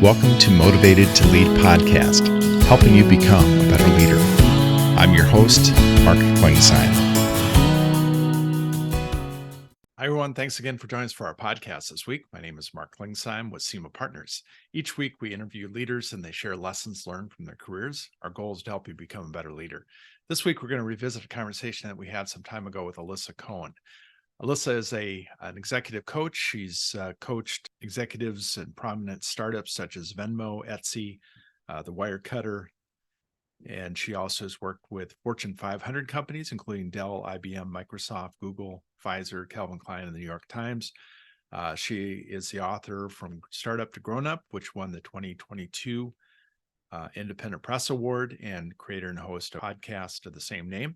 Welcome to Motivated to Lead podcast, helping you become a better leader. I'm your host, Mark Klein. Hi, everyone. Thanks again for joining us for our podcast this week. My name is Mark Klein with SEMA Partners. Each week, we interview leaders and they share lessons learned from their careers. Our goal is to help you become a better leader. This week, we're going to revisit a conversation that we had some time ago with Alisa Cohn. Alisa is an executive coach. She's coached executives in prominent startups such as Venmo, Etsy, the Wirecutter, and she also has worked with Fortune 500 companies, including Dell, IBM, Microsoft, Google, Pfizer, Klein, and the New York Times. She is the author From Startup to Grown Up, which won the 2022 Independent Press Award, and creator and host of a podcast of the same name.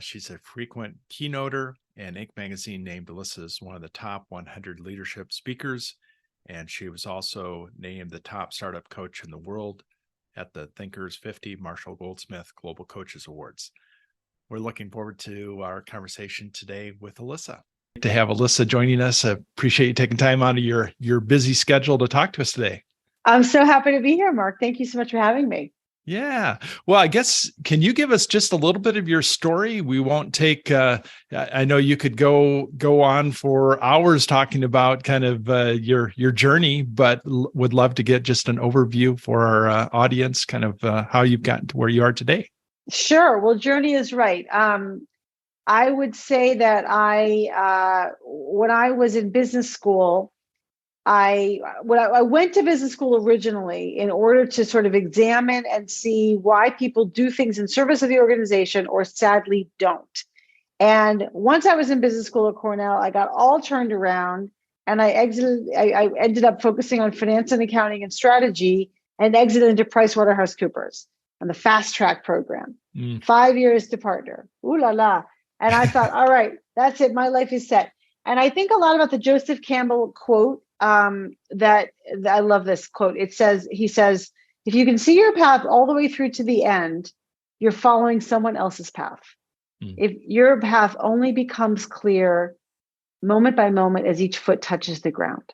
She's a frequent keynoter, and Inc. magazine named Alisa as one of the top 100 leadership speakers. And she was also named the top startup coach in the world at the Thinkers 50 Marshall Goldsmith Global Coaches Awards. We're looking forward to our conversation today with Alisa. To have Alisa joining us, I appreciate you taking time out of your busy schedule to talk to us today. I'm so happy to be here, Mark. Thank you so much for having me. Yeah. Well, I guess, can you give us just a little bit of your story? We won't take, I know you could go on for hours talking about kind of your journey, but would love to get just an overview for our audience, kind of how you've gotten to where you are today. Sure. Well, journey is right. I would say that when I was in business school, I went to business school originally in order to sort of examine and see why people do things in service of the organization or sadly don't. And once I was in business school at Cornell, I got all turned around and I ended up focusing on finance and accounting and strategy and exited into PricewaterhouseCoopers on the fast track program. 5 years to partner. Ooh la la. And I thought, all right, that's it. My life is set. And I think a lot about the Joseph Campbell quote, that I love this quote. He says, if you can see your path all the way through to the end, you're following someone else's path. If your path only becomes clear moment by moment as each foot touches the ground.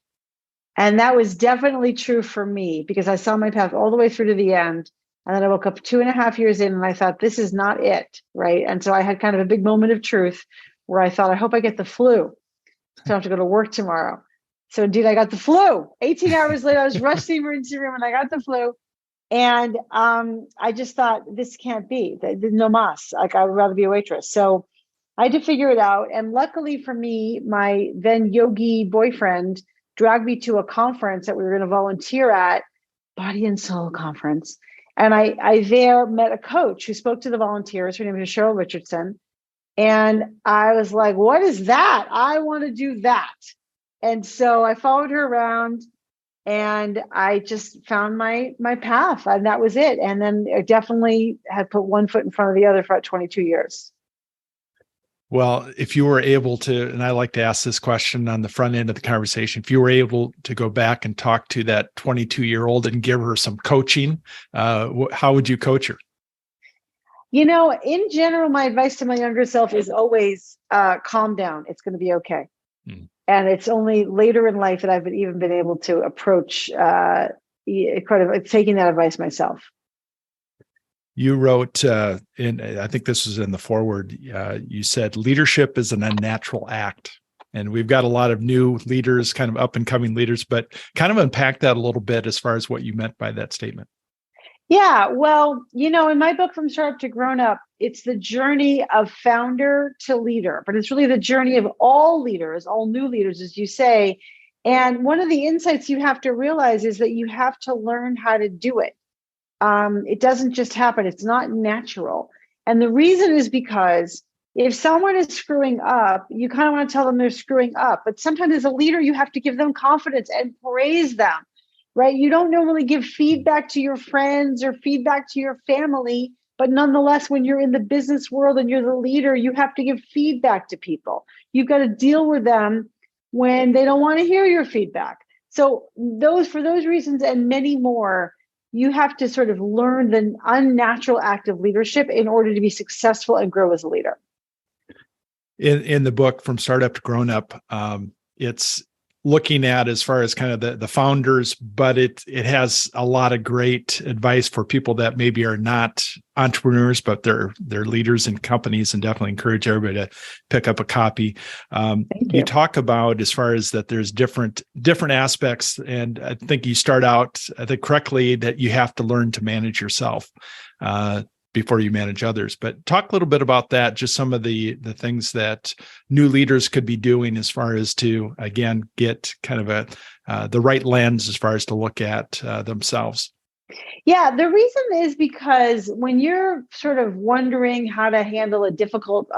And that was definitely true for me because I saw my path all the way through to the end. And then I woke up 2.5 years in and I thought, this is not it, right? And so I had kind of a big moment of truth where I thought, I hope I get the flu. So I don't have to go to work tomorrow. So indeed, I got the flu. 18 hours later, I was rushed to the emergency room and I got the flu. And I just thought, this can't be. No mas. Like, I would rather be a waitress. So I had to figure it out. And luckily for me, my then yogi boyfriend dragged me to a conference that we were going to volunteer at, Body and Soul Conference. And I there met a coach who spoke to the volunteers. Her name is Cheryl Richardson. And I was like, what is that? I want to do that. And so I followed her around and I just found my path and that was it. And then I definitely had put one foot in front of the other for about 22 years. Well, if you were able to, and I like to ask this question on the front end of the conversation, if you were able to go back and talk to that 22-year-old and give her some coaching, how would you coach her? You know, in general, my advice to my younger self is always calm down. It's going to be okay. And it's only later in life that I've even been able to approach taking that advice myself. You wrote, I think this was in the foreword, you said, leadership is an unnatural act. And we've got a lot of new leaders, kind of up and coming leaders, but kind of unpack that a little bit as far as what you meant by that statement. Yeah, well, you know, in my book, From Startup to Grown Up, it's the journey of founder to leader, but it's really the journey of all leaders, all new leaders, as you say. And one of the insights you have to realize is that you have to learn how to do it. It doesn't just happen. It's not natural. And the reason is because if someone is screwing up, you kind of want to tell them they're screwing up. But sometimes as a leader, you have to give them confidence and praise them. Right? You don't normally give feedback to your friends or feedback to your family, but nonetheless, when you're in the business world and you're the leader, you have to give feedback to people. You've got to deal with them when they don't want to hear your feedback. So for those reasons and many more, you have to sort of learn the unnatural act of leadership in order to be successful and grow as a leader. In the book From Startup to Grown Up, it's looking at as far as kind of the founders, but it has a lot of great advice for people that maybe are not entrepreneurs, but they're leaders in companies, and definitely encourage everybody to pick up a copy. You talk about, as far as that, there's different aspects, and I think you start out, I think correctly, that you have to learn to manage yourself before you manage others. But talk a little bit about that, just some of the things that new leaders could be doing as far as to, again, get kind of the right lens as far as to look at themselves. Yeah, the reason is because when you're sort of wondering how to handle a difficult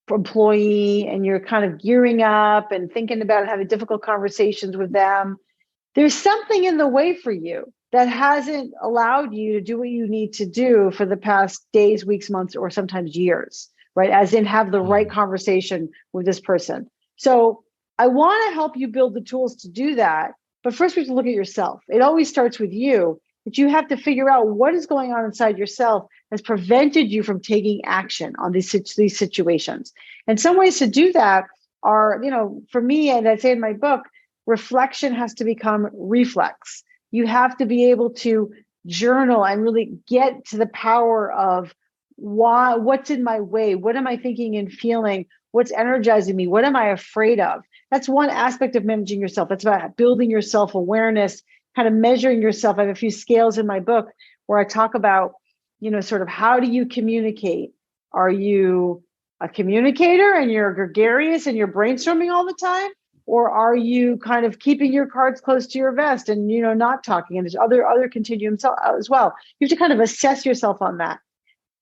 employee, and you're kind of gearing up and thinking about having difficult conversations with them, there's something in the way for you that hasn't allowed you to do what you need to do for the past days, weeks, months, or sometimes years, right? As in, have the right conversation with this person. So I want to help you build the tools to do that. But first, we have to look at yourself. It always starts with you, that you have to figure out what is going on inside yourself that's prevented you from taking action on these situations. And some ways to do that are, for me, and I say in my book, reflection has to become reflex. You have to be able to journal and really get to the power of what's in my way, what am I thinking and feeling, what's energizing me, what am I afraid of. That's one aspect of managing yourself. That's about building your self-awareness, kind of measuring yourself. I have a few scales in my book where I talk about, sort of how do you communicate? Are you a communicator and you're gregarious and you're brainstorming all the time? Or are you kind of keeping your cards close to your vest and, not talking? And there's other continuums as well. You have to kind of assess yourself on that.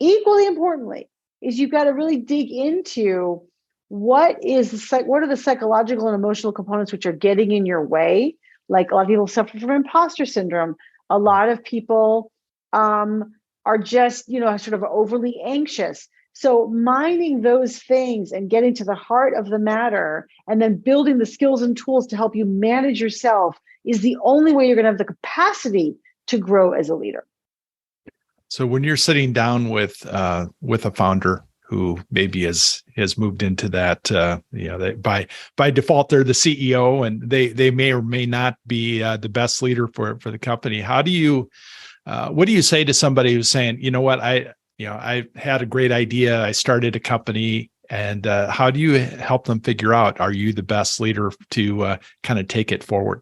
Equally importantly is you've got to really dig into what are the psychological and emotional components which are getting in your way. Like, a lot of people suffer from imposter syndrome. A lot of people are just, sort of overly anxious. So mining those things and getting to the heart of the matter, and then building the skills and tools to help you manage yourself, is the only way you're going to have the capacity to grow as a leader. So when you're sitting down with a founder who maybe has moved into that, by default they're the CEO, and they may or may not be the best leader for the company. How do you, what do you say to somebody who's saying, what, I had a great idea, I started a company, and how do you help them figure out, are you the best leader to kind of take it forward?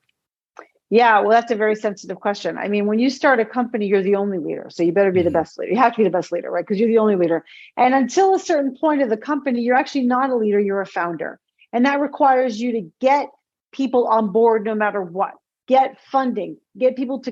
Yeah, well, that's a very sensitive question. I mean, when you start a company, you're the only leader. So you better be the best leader. You have to be the best leader, right? Because you're the only leader. And until a certain point of the company, you're actually not a leader, you're a founder. And that requires you to get people on board no matter what. Get funding, get people to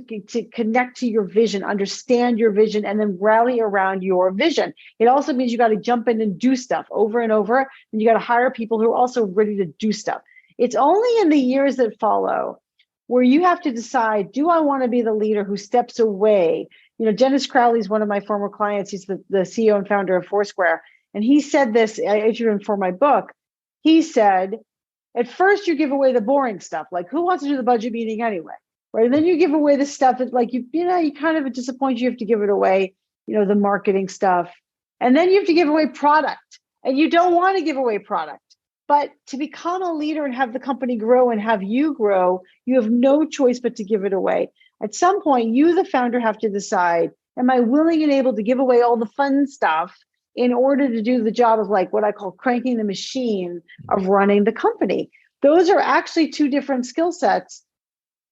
connect to your vision, understand your vision, and then rally around your vision. It also means you got to jump in and do stuff over and over. And you got to hire people who are also ready to do stuff. It's only in the years that follow where you have to decide, do I want to be the leader who steps away? Dennis Crowley is one of my former clients. He's the CEO and founder of Foursquare. And he said this, I interviewed him for my book. He said, at first you give away the boring stuff, like who wants to do the budget meeting anyway, right? And then you give away the stuff that, like, you kind of disappoint you have to give it away, the marketing stuff. And then you have to give away product, and you don't want to give away product. But to become a leader and have the company grow and have you grow, you have no choice but to give it away. At some point, you, the founder, have to decide, am I willing and able to give away all the fun stuff in order to do the job of, like, what I call cranking the machine of running the company? Those are actually two different skill sets.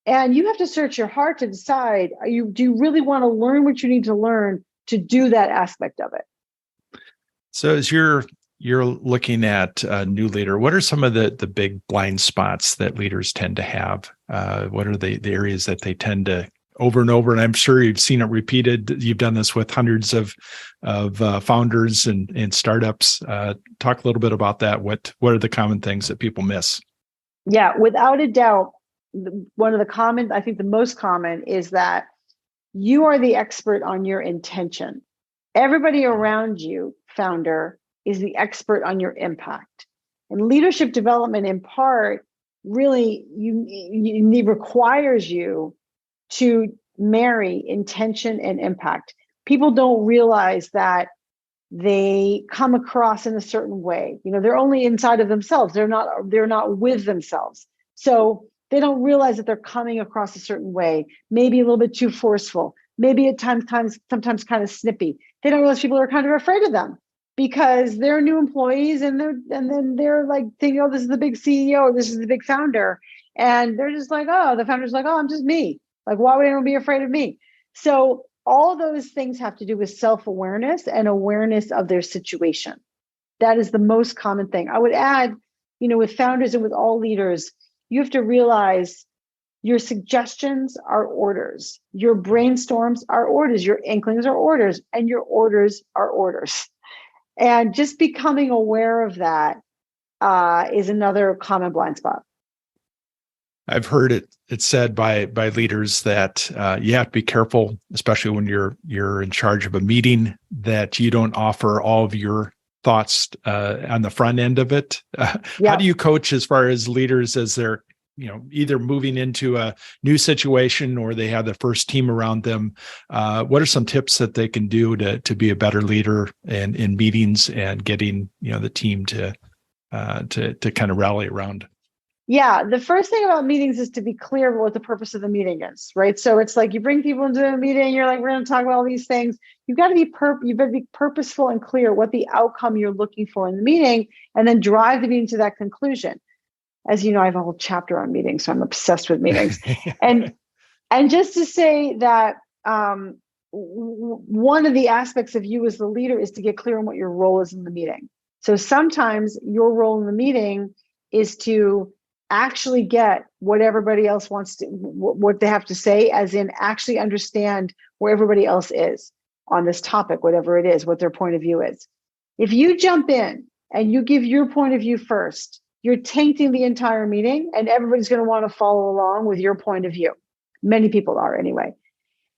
And you have to search your heart to decide, do you really want to learn what you need to learn to do that aspect of it? So as you're looking at a new leader, what are some of the big blind spots that leaders tend to have? What are the areas that they tend to over and over? And I'm sure you've seen it repeated. You've done this with hundreds of founders and startups. Talk a little bit about that. What are the common things that people miss? Yeah, without a doubt, one of the common, I think the most common, is that you are the expert on your intention. Everybody around you, founder, is the expert on your impact. And leadership development, in part, really requires you to marry intention and impact. People don't realize that they come across in a certain way. They're only inside of themselves. They're not with themselves. So they don't realize that they're coming across a certain way, maybe a little bit too forceful, maybe at sometimes kind of snippy. They don't realize people are kind of afraid of them because they're new employees and then they're like thinking, oh, this is the big CEO, this is the big founder. And they're just like, oh, the founder's like, oh, I'm just me. Like, why would anyone be afraid of me? So all those things have to do with self-awareness and awareness of their situation. That is the most common thing. I would add, with founders and with all leaders, you have to realize your suggestions are orders, your brainstorms are orders, your inklings are orders, and your orders are orders. And just becoming aware of that is another common blind spot. I've heard it said by leaders that you have to be careful, especially when you're in charge of a meeting, that you don't offer all of your thoughts on the front end of it. How do you coach as far as leaders as they're either moving into a new situation or they have the first team around them? What are some tips that they can do to be a better leader in meetings and getting the team to kind of rally around? Yeah, the first thing about meetings is to be clear about what the purpose of the meeting is, right? So it's like you bring people into a meeting, you're like, we're going to talk about all these things. You've got to be purposeful and clear what the outcome you're looking for in the meeting, and then drive the meeting to that conclusion. As you know, I have a whole chapter on meetings, so I'm obsessed with meetings. and just to say that one of the aspects of you as the leader is to get clear on what your role is in the meeting. So sometimes your role in the meeting is to actually get what everybody else wants to, what they have to say, as in actually understand where everybody else is on this topic, whatever it is, what their point of view is. If you jump in and you give your point of view first, you're tainting the entire meeting and everybody's going to want to follow along with your point of view. Many people are anyway.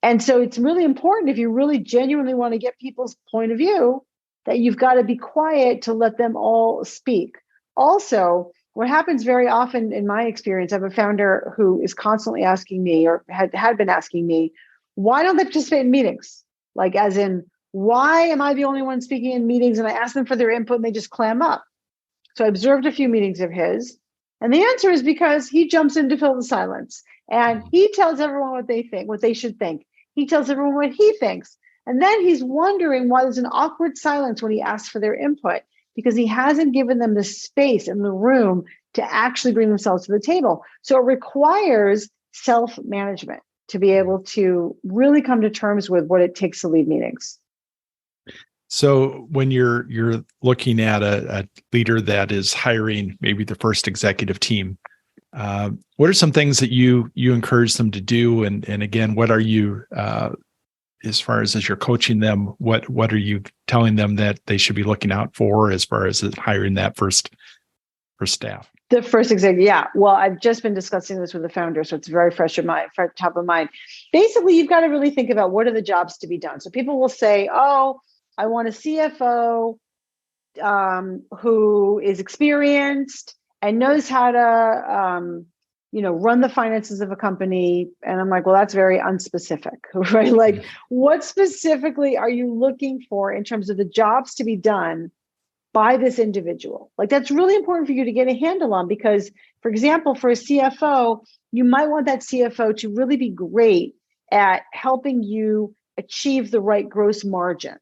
And so it's really important, if you really genuinely want to get people's point of view, that you've got to be quiet to let them all speak. Also, what happens very often in my experience, I have a founder who is constantly asking me, or had been asking me, why don't they participate in meetings? Like, as in, why am I the only one speaking in meetings? And I ask them for their input and they just clam up. So I observed a few meetings of his, and the answer is because he jumps in to fill the silence, and he tells everyone what they think, what they should think. He tells everyone what he thinks. And then he's wondering why there's an awkward silence when he asks for their input, because he hasn't given them the space and the room to actually bring themselves to the table. So it requires self-management to be able to really come to terms with what it takes to lead meetings. So when you're looking at a leader that is hiring maybe the first executive team, what are some things that you encourage them to do? And again, what are you, as far as you're coaching them, what are you telling them that they should be looking out for as far as hiring that first staff? The first executive, yeah. Well, I've just been discussing this with the founder, so it's very fresh in my top of mind. Basically, you've got to really think about what are the jobs to be done. So people will say, oh, I want a CFO who is experienced and knows how to, run the finances of a company. And I'm like, well, that's very unspecific, right? Like, what specifically are you looking for in terms of the jobs to be done by this individual? Like, that's really important for you to get a handle on, because, for example, for a CFO, you might want that CFO to really be great at helping you achieve the right gross margin.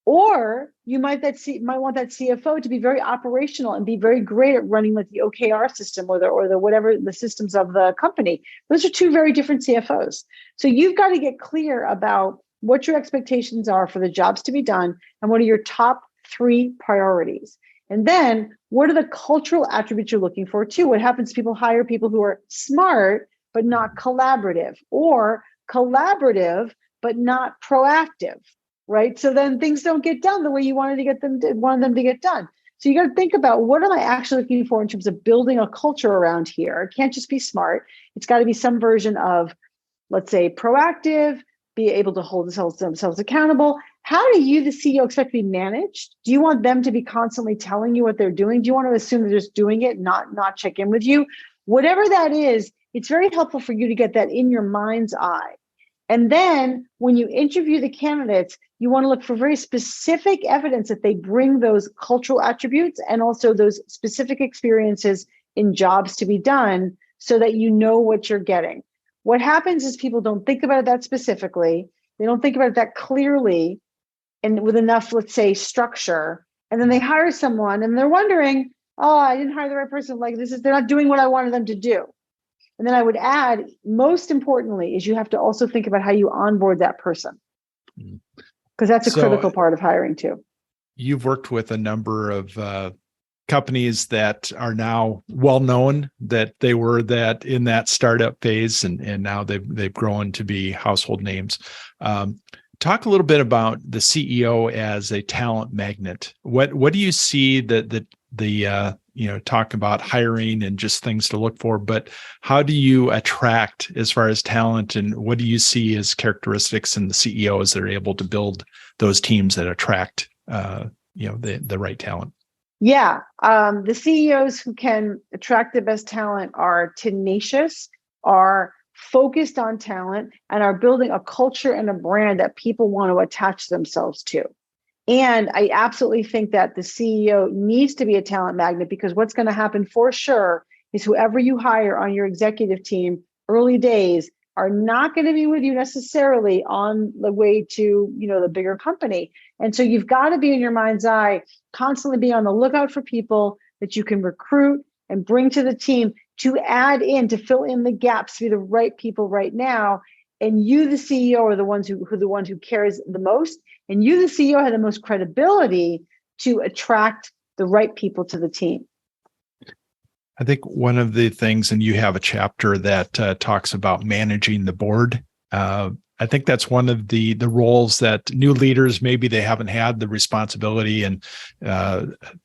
Or you might want that CFO to be very operational and be very great at running like the OKR system or the whatever the systems of the company. Those are two very different CFOs. So you've got to get clear about what your expectations are for the jobs to be done and what are your top 3 priorities. And then what are the cultural attributes you're looking for too? What happens if people hire people who are smart but not collaborative, or collaborative but not proactive? Right? So then things don't get done the way you wanted them to get done. So you got to think about, what am I actually looking for in terms of building a culture around here? It can't just be smart. It's got to be some version of, let's say, proactive, be able to hold themselves accountable. How do you, the CEO, expect to be managed? Do you want them to be constantly telling you what they're doing? Do you want to assume they're just doing it, not check in with you? Whatever that is, it's very helpful for you to get that in your mind's eye. And then when you interview the candidates, you want to look for very specific evidence that they bring those cultural attributes and also those specific experiences in jobs to be done, so that you know what you're getting. What happens is people don't think about it that specifically. They don't think about it that clearly and with enough, let's say, structure. And then they hire someone and they're wondering, oh, I didn't hire the right person. Like they're not doing what I wanted them to do. And then I would add, most importantly, is you have to also think about how you onboard that person. Because that's a critical part of hiring too. You've worked with a number of companies that are now well known, that they were that in that startup phase, and now they've grown to be household names. Talk a little bit about the CEO as a talent magnet. What do you see the talk about hiring and just things to look for, but how do you attract as far as talent, and what do you see as characteristics in the CEOs that are able to build those teams that attract the right talent? Yeah. The CEOs who can attract the best talent are tenacious, are focused on talent, and are building a culture and a brand that people want to attach themselves to. And I absolutely think that the CEO needs to be a talent magnet, because what's going to happen for sure is whoever you hire on your executive team early days are not going to be with you necessarily on the way to, the bigger company. And so you've got to be in your mind's eye, constantly be on the lookout for people that you can recruit and bring to the team to add in, to fill in the gaps, to be the right people right now. And you, the CEO, are the ones who cares the most. And you, the CEO, have the most credibility to attract the right people to the team. I think one of the things, and you have a chapter that talks about managing the board. I think that's one of the roles that new leaders, maybe they haven't had the responsibility and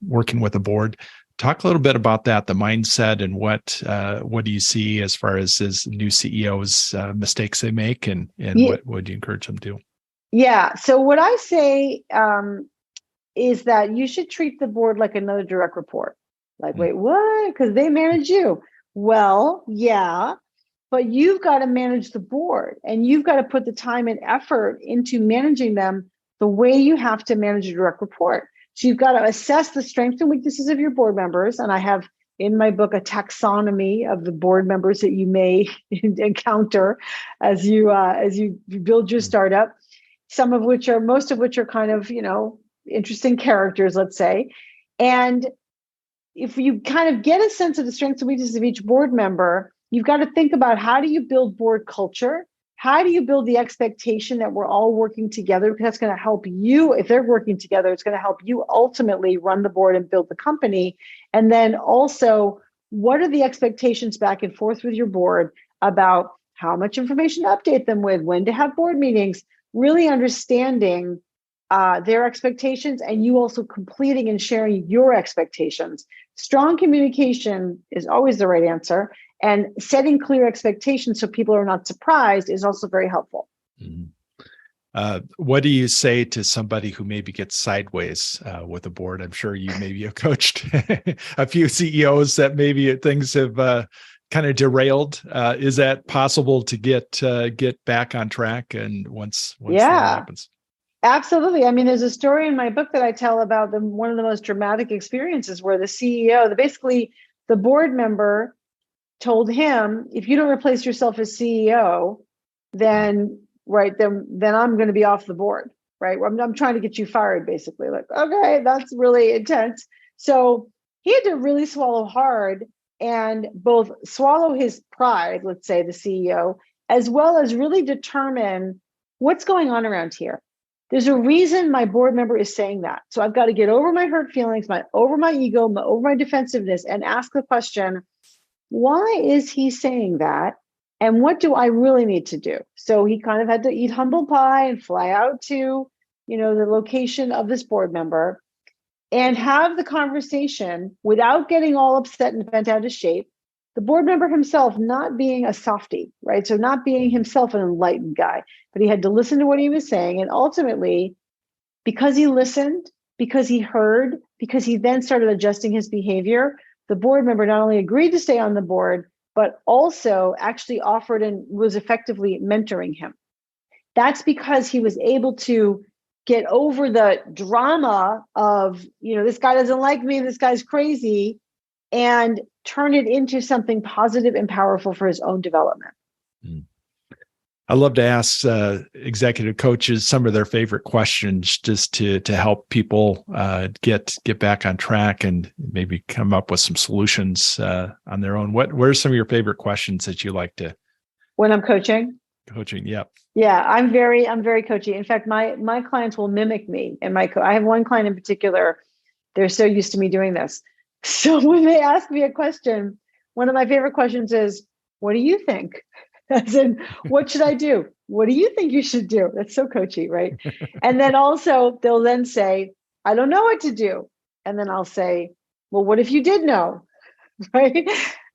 working with a board. Talk a little bit about that, the mindset, and what do you see as far as new CEOs, mistakes they make, and what would you encourage them to do? Yeah. So what I say is that you should treat the board like another direct report. Like, wait, what? Because they manage you. Well, yeah, but you've got to manage the board, and you've got to put the time and effort into managing them the way you have to manage a direct report. So you've got to assess the strengths and weaknesses of your board members. And I have in my book a taxonomy of the board members that you may encounter as you build your startup. Most of which are kind of, interesting characters, let's say. And if you kind of get a sense of the strengths and weaknesses of each board member, you've got to think about, how do you build board culture? How do you build the expectation that we're all working together? Because that's going to help you. If they're working together, it's going to help you ultimately run the board and build the company. And then also, what are the expectations back and forth with your board about how much information to update them with, when to have board meetings, really understanding their expectations, and you also completing and sharing your expectations. Strong communication is always the right answer, and setting clear expectations so people are not surprised is also very helpful. Mm-hmm. What do you say to somebody who maybe gets sideways with a board? I'm sure you maybe have coached a few CEOs that maybe things have kind of derailed. Is that possible to get back on track? And once that happens? Absolutely. I mean, there's a story in my book that I tell about one of the most dramatic experiences where the CEO, basically the board member told him, if you don't replace yourself as CEO, then I'm going to be off the board, right? I'm trying to get you fired, basically. Like, okay, that's really intense. So he had to really swallow hard and both swallow his pride, let's say the CEO, as well as really determine what's going on around here. There's a reason my board member is saying that. So I've got to get over my hurt feelings, over my ego, over my defensiveness, and ask the question, why is he saying that? And what do I really need to do? So he kind of had to eat humble pie and fly out to, the location of this board member and have the conversation without getting all upset and bent out of shape. The board member himself not being a softie, right? So not being himself an enlightened guy, but he had to listen to what he was saying. And ultimately, because he listened, because he heard, because he then started adjusting his behavior, the board member not only agreed to stay on the board, but also actually offered and was effectively mentoring him. That's because he was able to get over the drama of, this guy doesn't like me, this guy's crazy, and turn it into something positive and powerful for his own development. I love to ask executive coaches some of their favorite questions just to help people get back on track and maybe come up with some solutions on their own. What are some of your favorite questions that you like to? When I'm coaching? Coaching, yeah. Yeah, I'm very coachy. In fact, my clients will mimic me. And I have one client in particular, they're so used to me doing this. So when they ask me a question, one of my favorite questions is, what do you think? As in, what should I do? What do you think you should do? That's so coachy, right? And then also they'll then say, I don't know what to do. And then I'll say, well, what if you did know? Right?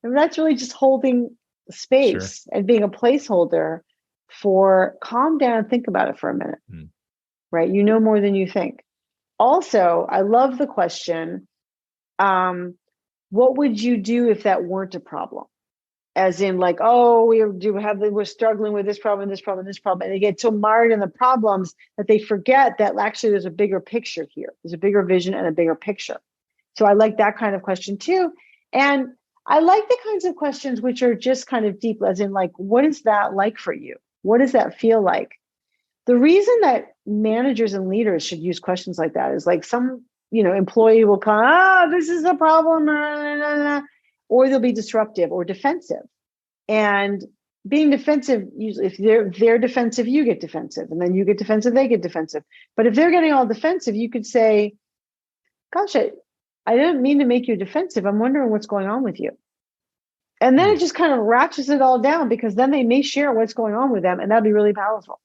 And that's really just holding space and being a placeholder for calm down and think about it for a minute, right? You know more than you think. Also, I love the question, what would you do if that weren't a problem? As in like, oh, we're struggling with this problem, this problem, this problem. And they get so mired in the problems that they forget that actually there's a bigger picture here. There's a bigger vision and a bigger picture. So I like that kind of question too. And I like the kinds of questions which are just kind of deep, as in like, what is that like for you? What does that feel like? The reason that managers and leaders should use questions like that is like some, employee will come, this is a problem, or they'll be disruptive or defensive. And being defensive, usually if they're defensive, you get defensive, and then you get defensive, they get defensive. But if they're getting all defensive, you could say, gosh, I didn't mean to make you defensive. I'm wondering what's going on with you. And then it just kind of ratchets it all down, because then they may share what's going on with them, and that'd be really powerful.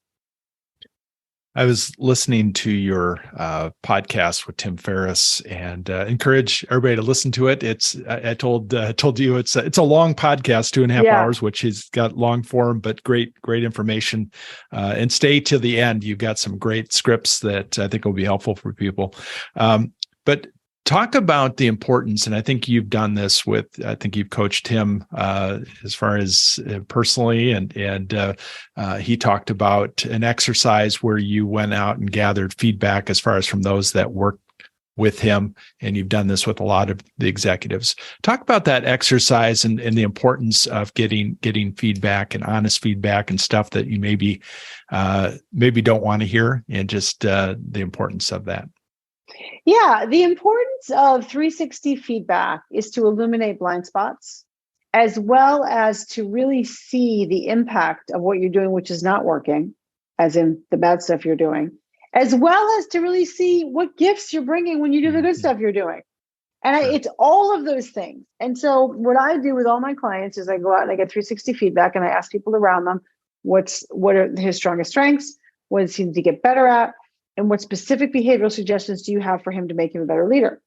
I was listening to your podcast with Tim Ferriss, and encourage everybody to listen to it. I told you it's a long podcast, 2.5 hours, which has got long form, but great information. And stay till the end. You've got some great scripts that I think will be helpful for people. But talk about the importance, and I think you've done this I think you've coached him as far as personally, and he talked about an exercise where you went out and gathered feedback as far as from those that worked with him, and you've done this with a lot of the executives. Talk about that exercise and the importance of getting feedback and honest feedback and stuff that you maybe don't want to hear, and just the importance of that. Yeah, the importance of 360 feedback is to illuminate blind spots, as well as to really see the impact of what you're doing, which is not working, as in the bad stuff you're doing, as well as to really see what gifts you're bringing when you do the good stuff you're doing. And it's all of those things. And so what I do with all my clients is I go out and I get 360 feedback, and I ask people around them, what are his strongest strengths? What does he need to get better at? And what specific behavioral suggestions do you have for him to make him a better leader?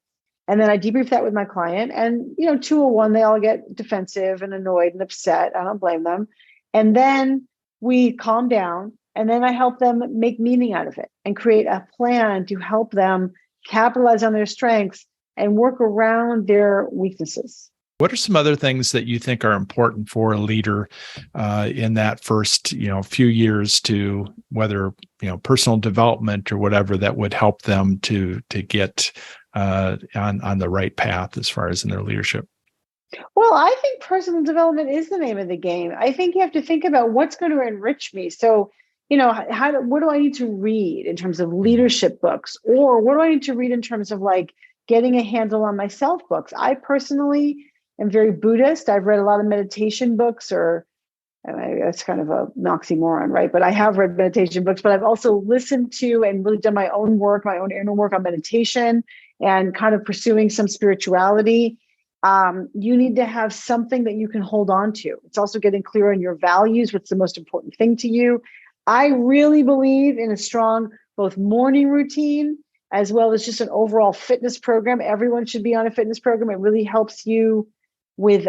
And then I debrief that with my client, and 201, they all get defensive and annoyed and upset. I don't blame them. And then we calm down, and then I help them make meaning out of it and create a plan to help them capitalize on their strengths and work around their weaknesses. What are some other things that you think are important for a leader in that first, few years, to whether, personal development or whatever, that would help them to get on the right path as far as in their leadership? Well, I think personal development is the name of the game. I think you have to think about what's going to enrich me. So, what do I need to read in terms of leadership books, or what do I need to read in terms of like getting a handle on myself books? I personally am very Buddhist. I've read a lot of meditation books, that's kind of an oxymoron, right? But I have read meditation books, but I've also listened to and really done my own work, my own inner work on meditation and kind of pursuing some spirituality. You need to have something that you can hold on to. It's also getting clear on your values. What's the most important thing to you? I really believe in a strong, both morning routine as well as just an overall fitness program. Everyone should be on a fitness program. It really helps you with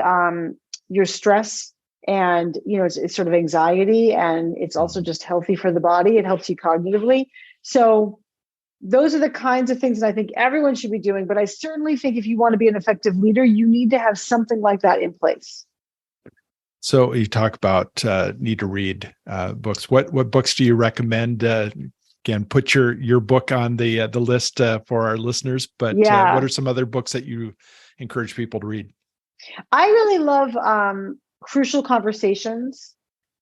your stress and, it's sort of anxiety, and it's also just healthy for the body. It helps you cognitively. So those are the kinds of things that I think everyone should be doing. But I certainly think if you want to be an effective leader, you need to have something like that in place. So you talk about need to read books. What books do you recommend? Again, put your book on the list for our listeners. But what are some other books that you encourage people to read? I really love Crucial Conversations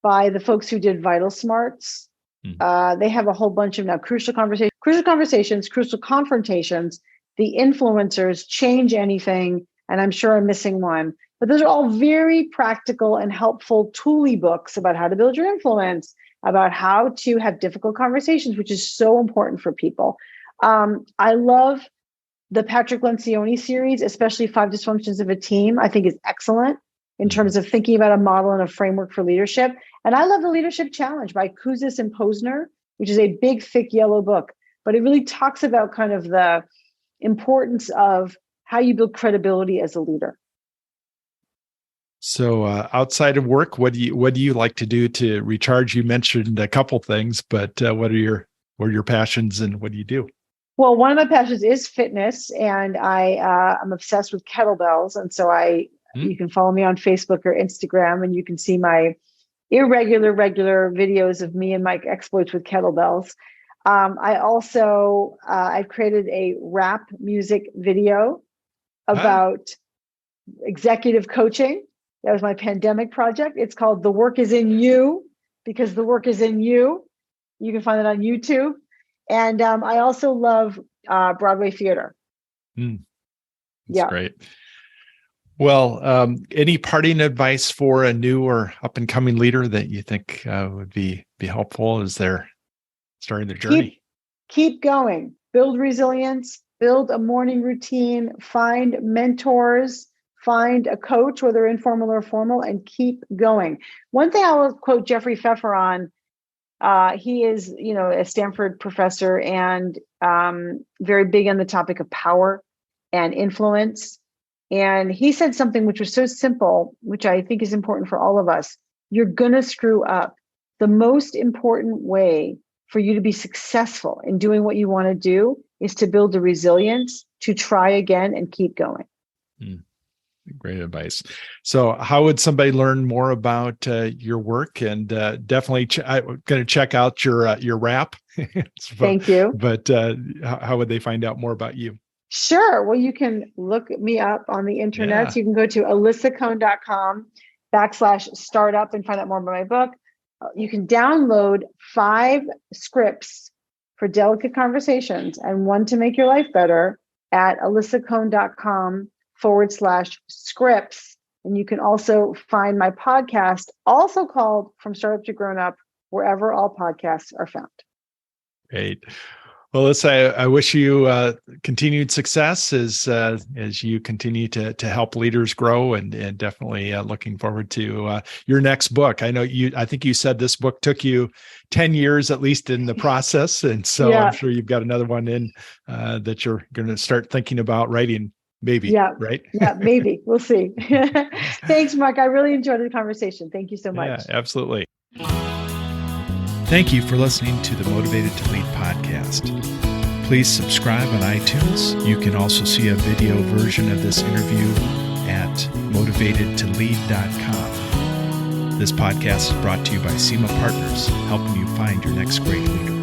by the folks who did Vital Smarts. They have a whole bunch of now Crucial Conversations, Crucial Confrontations, The Influencers, Change Anything, and I'm sure I'm missing one. But those are all very practical and helpful tooly books about how to build your influence, about how to have difficult conversations, which is so important for people. I love the Patrick Lencioni series, especially 5 Dysfunctions of a Team, I think is excellent in terms of thinking about a model and a framework for leadership. And I love the Leadership Challenge by Kouzes and Posner, which is a big, thick yellow book, but it really talks about kind of the importance of how you build credibility as a leader. So outside of work, what do you like to do to recharge? You mentioned a couple things, but what are your passions and what do you do? Well, one of my passions is fitness, and I'm obsessed with kettlebells. And so you can follow me on Facebook or Instagram, and you can see my regular videos of me and my exploits with kettlebells. I also, I've created a rap music video about executive coaching. That was my pandemic project. It's called The Work Is in You, because the work is in you. You can find it on YouTube. And I also love Broadway theater. That's great. Well, any parting advice for a new or up and coming leader that you think would be helpful as they're starting their journey? Keep going. Build resilience. Build a morning routine. Find mentors. Find a coach, whether informal or formal, and keep going. One thing I will quote Jeffrey Pfeffer on. He is, a Stanford professor and very big on the topic of power and influence. And he said something which was so simple, which I think is important for all of us. You're going to screw up. The most important way for you to be successful in doing what you want to do is to build the resilience to try again and keep going. Great advice. So how would somebody learn more about your work? And definitely I'm going to check out your rap. Thank you. But how would they find out more about you? Sure. Well, you can look me up on the internet. So you can go to alisacohn.com/startup and find out more about my book. You can download 5 scripts for delicate conversations and one to make your life better at alisacohn.com/scripts. And you can also find my podcast, also called From Startup to Grown Up, wherever all podcasts are found. Great. Well, Alisa, I wish you continued success as you continue to help leaders grow, and definitely looking forward to your next book. I think you said this book took you 10 years at least in the process, and so I'm sure you've got another one in that you're going to start thinking about writing. Maybe, right? Yeah, maybe. We'll see. Thanks, Mark. I really enjoyed the conversation. Thank you so much. Yeah, absolutely. Thank you for listening to the Motivated to Lead podcast. Please subscribe on iTunes. You can also see a video version of this interview at motivatedtolead.com. This podcast is brought to you by SEMA Partners, helping you find your next great leader.